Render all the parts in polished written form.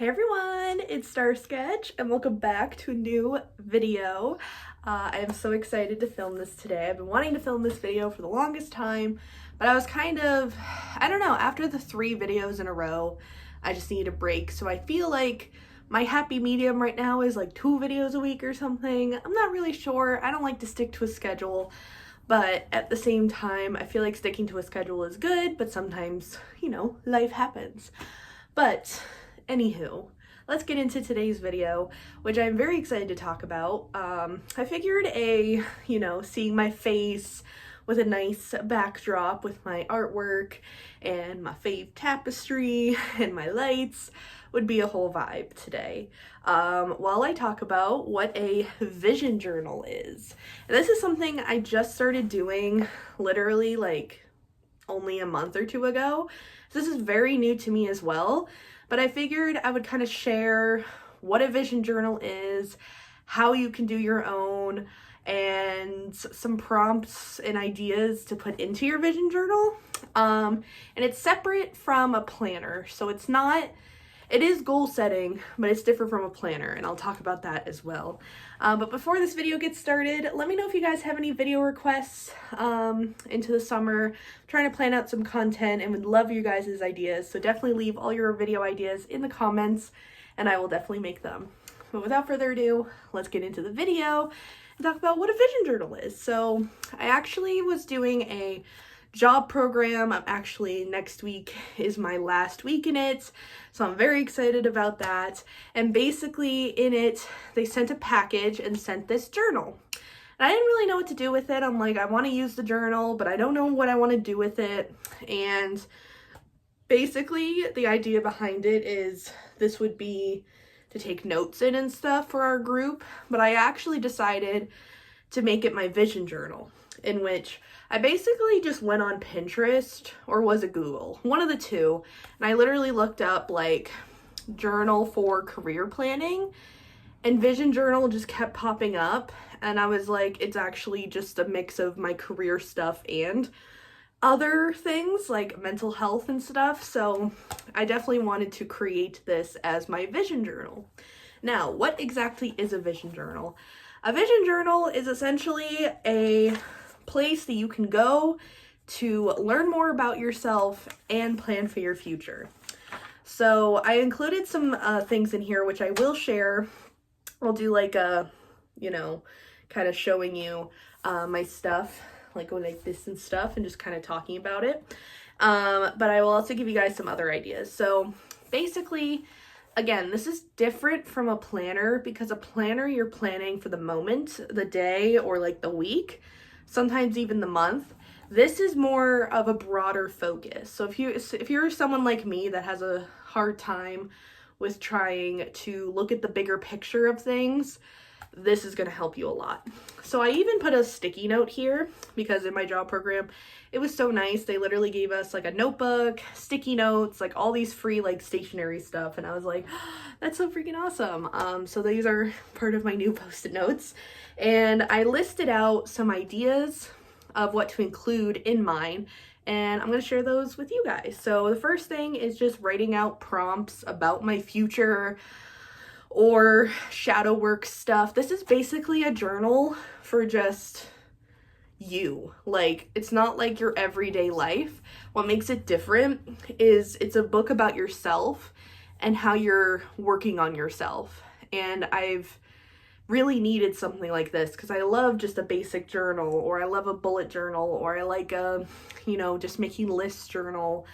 Hey everyone, it's Star Sketch and welcome back to a new video. I am so excited to film this today. I've been wanting to film this video for the longest time, but I was I don't know, after the 3 videos in a row, I just need a break. So I feel like my happy medium right now is like 2 videos a week or something. I'm not really sure. I don't like to stick to a schedule, but at the same time, I feel like sticking to a schedule is good, but sometimes, life happens. But anywho, let's get into today's video, which I'm very excited to talk about. I figured seeing my face with a nice backdrop with my artwork and my fave tapestry and my lights would be a whole vibe today. While I talk about what a vision journal is. And this is something I just started doing literally like only a month or 2 ago. So this is very new to me as well, but I figured I would kind of share what a vision journal is, how you can do your own, and some prompts and ideas to put into your vision journal. And it's separate from a planner, so it is goal setting, but it's different from a planner, and I'll talk about that as well. But before this video gets started, let me know if you guys have any video requests into the summer. I'm trying to plan out some content and would love you guys' ideas, so definitely leave all your video ideas in the comments, and I will definitely make them. But without further ado, let's get into the video and talk about what a vision journal is. So I actually was doing a job program. Next week is my last week in it, so I'm very excited about that. And basically in it, they sent a package and sent this journal. And I didn't really know what to do with it. I'm like, I want to use the journal, but I don't know what I want to do with it. And basically the idea behind it is this would be to take notes in and stuff for our group, but I actually decided to make it my vision journal, in which I basically just went on Pinterest, or was it Google? One of the two, and I literally looked up like journal for career planning, and vision journal just kept popping up, and I was like, it's actually just a mix of my career stuff and other things like mental health and stuff, so I definitely wanted to create this as my vision journal. Now, what exactly is a vision journal? A vision journal is essentially a place that you can go to learn more about yourself and plan for your future. So I included some things in here which I will share. I'll do like a, kind of showing you my stuff, like this and stuff, and just kind of talking about it. But I will also give you guys some other ideas. So basically, again, this is different from a planner, because a planner you're planning for the moment, the day, or like the week, sometimes even the month. This is more of a broader focus. So if you're someone like me that has a hard time with trying to look at the bigger picture of things, this is going to help you a lot. So I even put a sticky note here because in my job program, it was so nice. They literally gave us like a notebook, sticky notes, like all these free like stationery stuff. And I was like, oh, that's so freaking awesome. So these are part of my new post-it notes. And I listed out some ideas of what to include in mine, and I'm going to share those with you guys. So the first thing is just writing out prompts about my future or shadow work stuff. This is basically a journal for just you. Like, it's not like your everyday life. What makes it different is it's a book about yourself and how you're working on yourself. And I've really needed something like this because I love just a basic journal, or I love a bullet journal, or I like a, just making lists journal,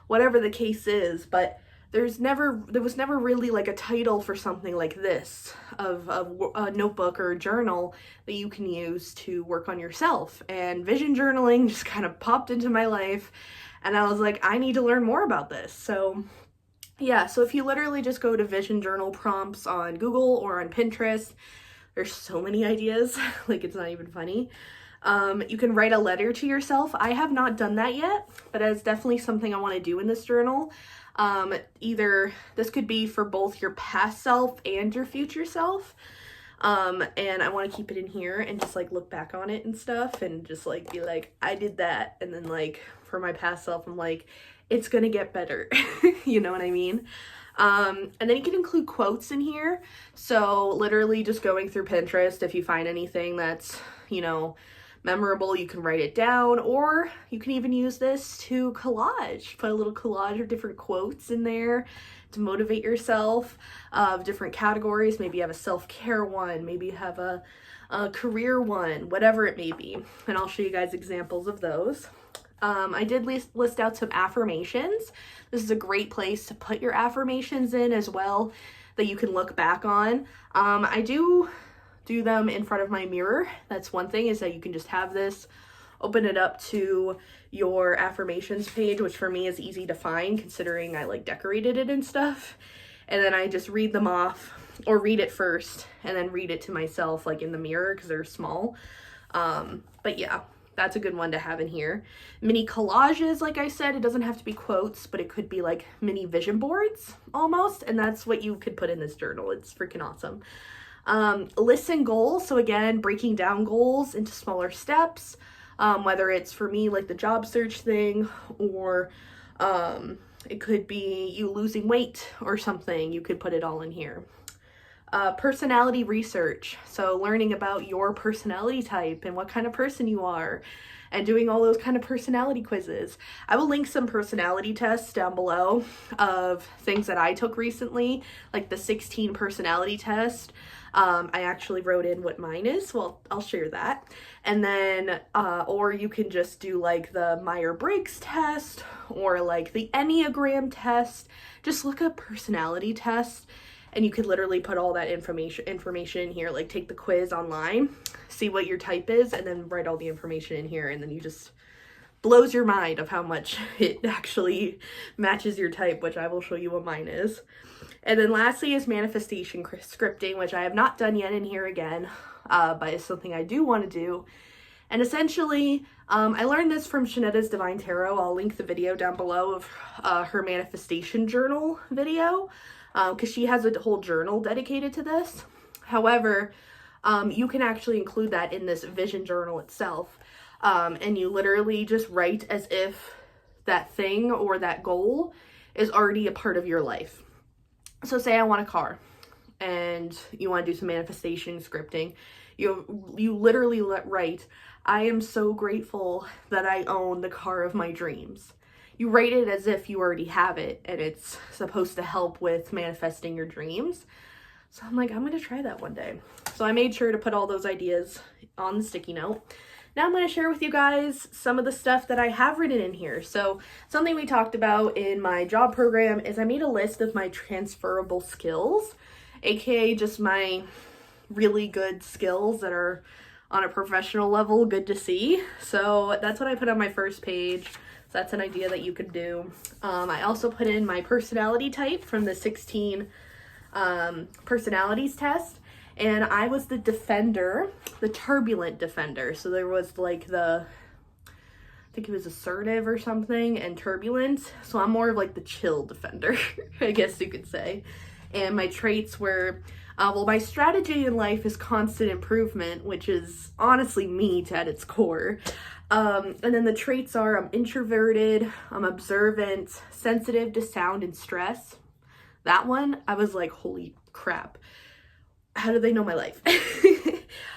whatever the case is. But there was never really like a title for something like this of a notebook or a journal that you can use to work on yourself. And vision journaling just kind of popped into my life, and I was like, I need to learn more about this. So yeah, so if you literally just go to vision journal prompts on Google or on Pinterest, there's so many ideas, like it's not even funny. You can write a letter to yourself. I have not done that yet, but it's definitely something I want to do in this journal. Either this could be for both your past self and your future self. And I want to keep it in here and just like look back on it and stuff and just like be like, I did that. And then like for my past self, I'm like, it's gonna get better. You know what I mean? And then you can include quotes in here. So literally just going through Pinterest, if you find anything that's, you know, memorable, you can write it down, or you can even use this to collage. Put a little collage of different quotes in there to motivate yourself, of different categories. Maybe you have a self-care one, maybe you have a career one, whatever it may be. And I'll show you guys examples of those. I did list out some affirmations. This is a great place to put your affirmations in as well, that you can look back on. I do them in front of my mirror. That's one thing, is that you can just have this, open it up to your affirmations page, which for me is easy to find considering I like decorated it and stuff. And then I just read them off, or read it first and then read it to myself like in the mirror because they're small. But yeah, that's a good one to have in here. Mini collages, like I said, it doesn't have to be quotes, but it could be like mini vision boards almost. And that's what you could put in this journal. It's freaking awesome. Lists and goals. So again, breaking down goals into smaller steps, whether it's for me like the job search thing, or it could be you losing weight or something. You could put it all in here. Personality research, so learning about your personality type and what kind of person you are, and doing all those kind of personality quizzes. I will link some personality tests down below of things that I took recently, like the 16 personality test. I actually wrote in what mine is. Well, I'll share that. And then, or you can just do like the Myers-Briggs test, or like the Enneagram test. Just look up personality test, and you could literally put all that information in here, like take the quiz online, see what your type is, and then write all the information in here, and then you just blows your mind of how much it actually matches your type, which I will show you what mine is. And then lastly is manifestation scripting, which I have not done yet in here again, but it's something I do want to do. And essentially, I learned this from Shanetta's Divine Tarot. I'll link the video down below of her manifestation journal video, because she has a whole journal dedicated to this. However, you can actually include that in this vision journal itself. And you literally just write as if that thing or that goal is already a part of your life. So say I want a car and you want to do some manifestation scripting. You literally write, I am so grateful that I own the car of my dreams. You write it as if you already have it, and it's supposed to help with manifesting your dreams. So I'm like, I'm going to try that one day. So I made sure to put all those ideas on the sticky note. Now I'm going to share with you guys some of the stuff that I have written in here. So something we talked about in my job program is I made a list of my transferable skills, aka just my really good skills that are on a professional level, good to see. So that's what I put on my first page. So that's an idea that you could do. I also put in my personality type from the 16 personalities test. And I was the defender, the turbulent defender. So there was like I think it was assertive or something, and turbulent. So I'm more of like the chill defender, I guess you could say. And my traits were, well, my strategy in life is constant improvement, which is honestly me at its core. And then the traits are, I'm introverted, I'm observant, sensitive to sound and stress. That one, I was like, holy crap. How do they know my life?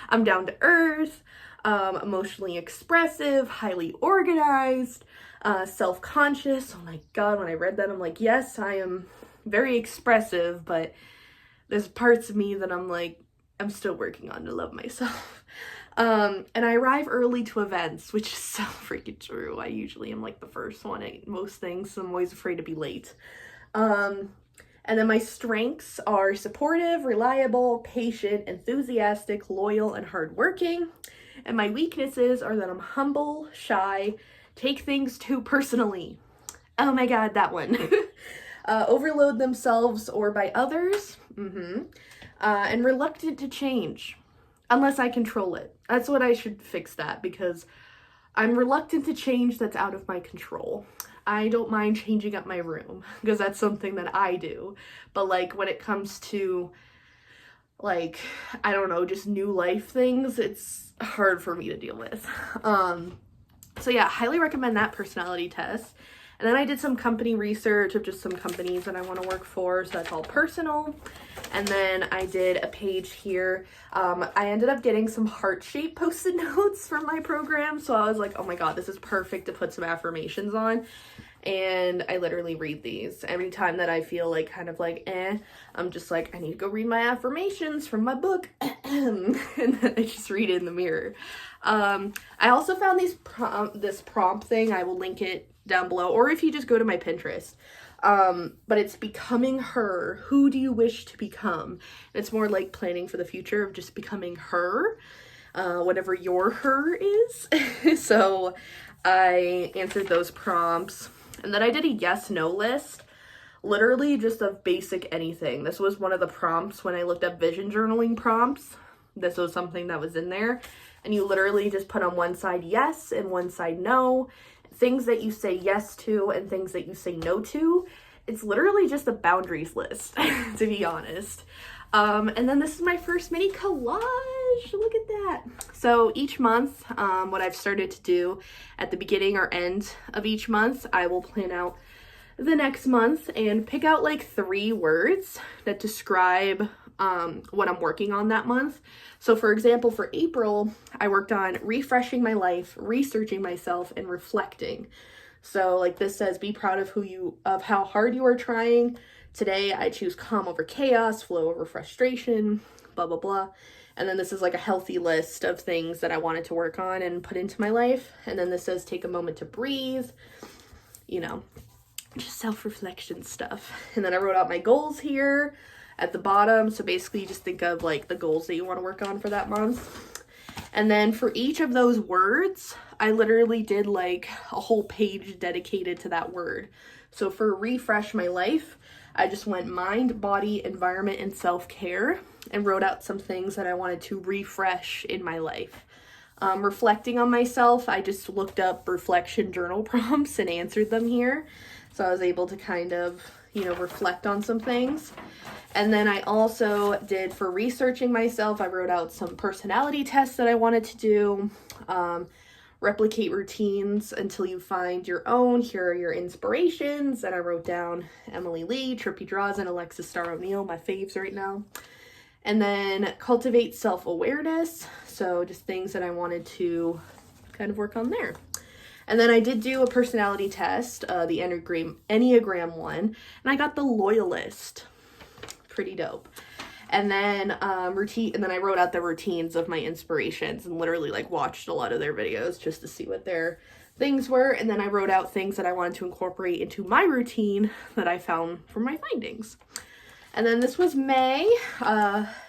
I'm down to earth, emotionally expressive, highly organized, self-conscious. Oh my God, when I read that, I'm like, yes, I am very expressive, but there's parts of me that I'm like, I'm still working on to love myself. And I arrive early to events, which is so freaking true. I usually am like the first one at most things, so I'm always afraid to be late. And then my strengths are supportive, reliable, patient, enthusiastic, loyal, and hardworking. And my weaknesses are that I'm humble, shy, take things too personally. Oh my God, that one. Overload themselves or by others. And reluctant to change, unless I control it. That's what I should fix that, because I'm reluctant to change that's out of my control. I don't mind changing up my room because that's something that I do. But like when it comes to like, I don't know, just new life things, it's hard for me to deal with. So yeah, highly recommend that personality test. And then I did some company research of just some companies that I want to work for, so that's all personal. And then I did a page here. I ended up getting some heart-shaped post-it notes from my program, so I was like, oh my god, this is perfect to put some affirmations on. And I literally read these every time that I feel like kind of like I'm just like, I need to go read my affirmations from my book. And then I just read it in the mirror. I also found this prompt thing. I will link it down below, or if you just go to my Pinterest. But it's becoming her. Who do you wish to become? It's more like planning for the future of just becoming her, whatever your her is. So I answered those prompts. And then I did a yes/no list, literally just of basic anything. This was one of the prompts when I looked up vision journaling prompts. This was something that was in there. And you literally just put on one side yes and one side no. Things that you say yes to and things that you say no to. It's literally just a boundaries list, to be honest. And then this is my first mini collage. Look at that. So each month, what I've started to do at the beginning or end of each month, I will plan out the next month and pick out like 3 words that describe what I'm working on that month. So for example, for April, I worked on refreshing my life, researching myself, and reflecting. So like this says, be proud of how hard you are trying. Today, I choose calm over chaos, flow over frustration, blah, blah, blah. And then this is like a healthy list of things that I wanted to work on and put into my life. And then this says, take a moment to breathe, you know, just self-reflection stuff. And then I wrote out my goals here at the bottom. So basically, just think of like the goals that you want to work on for that month. And then for each of those words, I literally did like a whole page dedicated to that word. So for refresh my life, I just went mind, body, environment, and self-care and wrote out some things that I wanted to refresh in my life. Reflecting on myself, I just looked up reflection journal prompts and answered them here. So I was able to kind of, you know, reflect on some things. And then I also did, for researching myself, I wrote out some personality tests that I wanted to do. Replicate routines until you find your own. Here are your inspirations. And I wrote down Emily Lee, Trippie Drazen, Alexis Star O'Neill, my faves right now. And then cultivate self-awareness. So just things that I wanted to kind of work on there. And then I did do a personality test, the Enneagram one, and I got the Loyalist. Pretty dope. And then and then I wrote out the routines of my inspirations and literally like watched a lot of their videos just to see what their things were. And then I wrote out things that I wanted to incorporate into my routine that I found from my findings. And then this was May,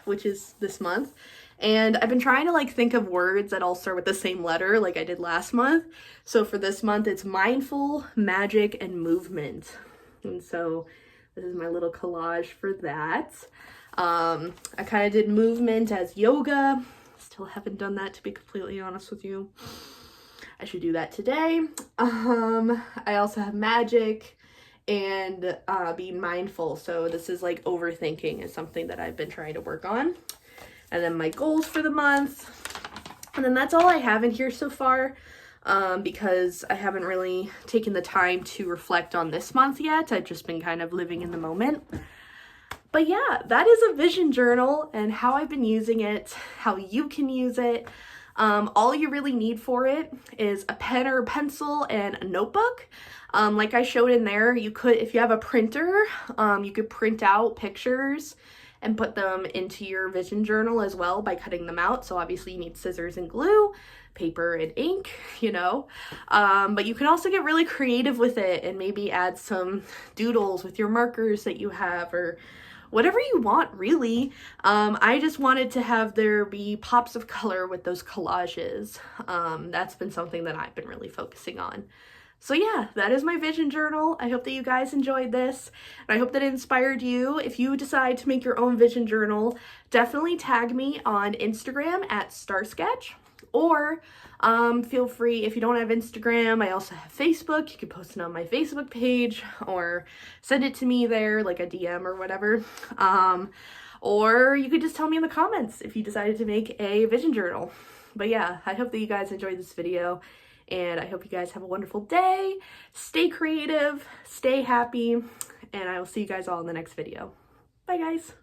which is this month. And I've been trying to like think of words that all start with the same letter like I did last month. So for this month, it's mindful, magic, and movement. And so this is my little collage for that. I kind of did movement as yoga. Still haven't done that, to be completely honest with you. I should do that today. I also have magic and being mindful. So this is like overthinking is something that I've been trying to work on. And then my goals for the month. And then that's all I have in here so far, because I haven't really taken the time to reflect on this month yet. I've just been kind of living in the moment. But yeah, that is a vision journal and how I've been using it, how you can use it. All you really need for it is a pen or a pencil and a notebook. Like I showed in there, you could, if you have a printer, you could print out pictures and put them into your vision journal as well by cutting them out. So obviously you need scissors and glue, paper and ink, you know. But you can also get really creative with it and maybe add some doodles with your markers that you have, or whatever you want, really. I just wanted to have there be pops of color with those collages. That's been something that I've been really focusing on. So yeah, that is my vision journal. I hope that you guys enjoyed this, and I hope that it inspired you. If you decide to make your own vision journal, definitely tag me on Instagram at StarSketch, or feel free, if you don't have Instagram, I also have Facebook. You can post it on my Facebook page or send it to me there, like a DM or whatever. Or you could just tell me in the comments if you decided to make a vision journal. But yeah, I hope that you guys enjoyed this video, and I hope you guys have a wonderful day. Stay creative, stay happy, and I will see you guys all in the next video. Bye guys.